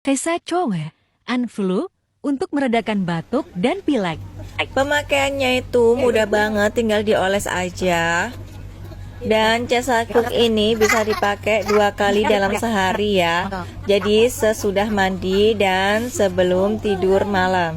Kaisachowe, Anflu, untuk meredakan batuk dan pilek. Pemakaiannya itu mudah banget, tinggal dioles aja. Dan Cesakuk ini bisa dipakai 2 kali dalam sehari ya. Jadi sesudah mandi dan sebelum tidur malam.